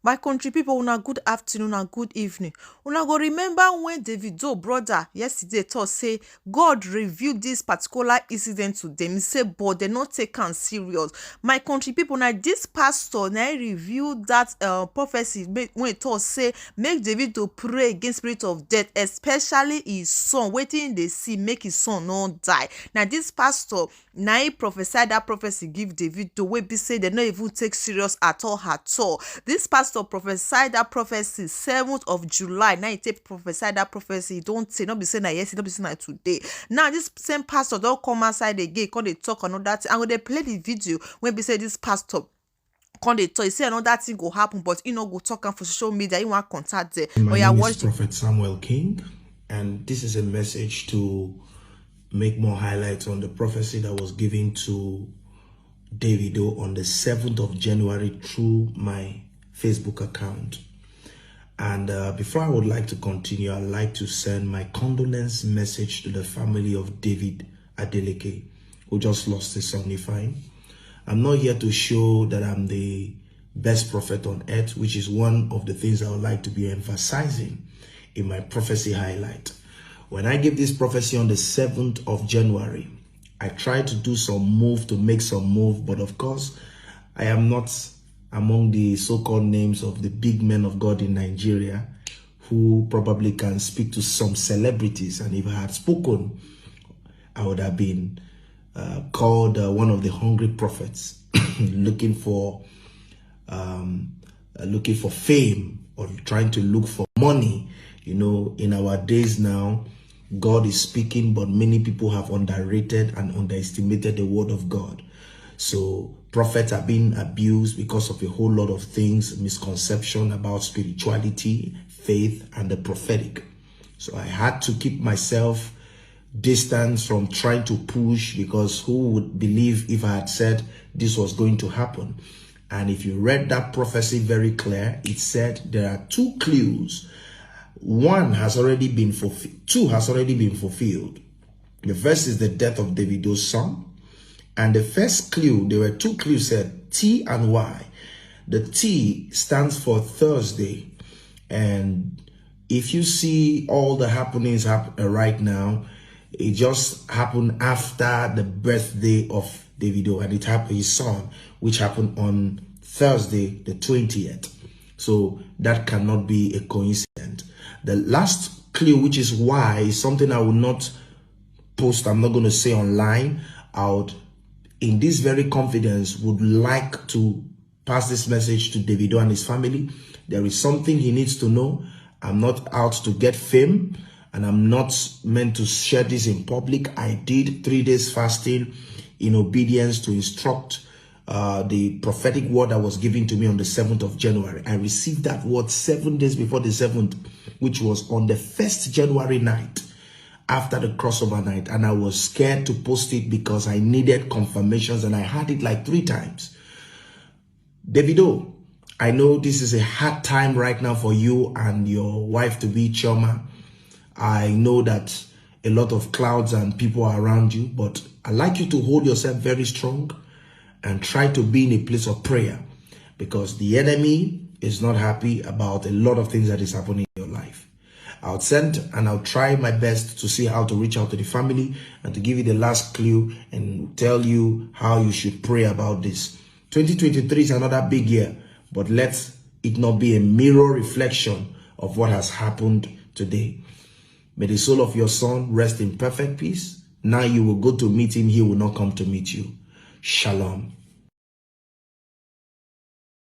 My country people, una good afternoon and good evening. Una go remember when Davido brother yesterday tok say God revealed this particular incident to them. He say but dem no take am serious. My country people, na this pastor na reveal that prophecy when he tok say make Davido pray against spirit of death, especially his son. Wetin he dey see make his son no die. Na this pastor na he prophesy that prophecy give Davido, wey be say dem no even take serious at all at all. This pastor prophesied that prophecy 7th of July. Now he take prophesy that prophecy. Don't say, not be saying that yesterday, not be saying that today. Now this same pastor don't come outside again, come they talk another thing. And when they play the video, when they say this pastor come they talk, he say another thing go happen, but he no go talk am for social media. He want contact there. My name is Prophet Samuel King, and this is a message to make more highlights on the prophecy that was given to Davido on the 7th of January through my Facebook account. And before I would like to continue, I'd like to send my condolence message to the family of David Adeleke, who just lost his son Ifeanyi. I'm not here to show that I'm the best prophet on earth, which is one of the things I would like to be emphasizing in my prophecy highlight. When I gave this prophecy on the 7th of January, I tried to do some move to make some move, but of course, I am not among the so-called names of the big men of God in Nigeria who probably can speak to some celebrities. And if I had spoken, I would have been called one of the hungry prophets looking for fame or trying to look for money. You know, in our days now, God is speaking, but many people have underrated and underestimated the word of God. So prophets are being abused because of a whole lot of things, misconception about spirituality, faith, and the prophetic. So I had to keep myself distant from trying to push, because who would believe if I had said this was going to happen? And if you read that prophecy very clear, it said there are two clues. One has already been fulfilled. Two has already been fulfilled. The first is the death of Davido's son. And the first clue, there were two clues said T and Y. The T stands for Thursday. And if you see all the happenings right now, it just happened after the birthday of Davido, and it happened his son, which happened on Thursday, the 20th. So that cannot be a coincidence. The last clue, which is Y, is something I will not post. I'm not going to say online. I would, in this very confidence, would like to pass this message to Davido and his family. There is something he needs to know. I'm not out to get fame, and I'm not meant to share this in public. I did 3 days fasting in obedience to instruct the prophetic word that was given to me on the 7th of January. I received that word 7 days before the 7th, which was on the 1st January night, after the crossover night. And I was scared to post it because I needed confirmations, and I had it like 3 times. Davido, I know this is a hard time right now for you and your wife-to-be, Chioma. I know that a lot of clouds and people are around you, but I'd like you to hold yourself very strong and try to be in a place of prayer, because the enemy is not happy about a lot of things that is happening in your life. I'll send and I'll try my best to see how to reach out to the family and to give you the last clue and tell you how you should pray about this. 2023 is another big year, but let it not be a mirror reflection of what has happened today. May the soul of your son rest in perfect peace. Now you will go to meet him, he will not come to meet you. Shalom.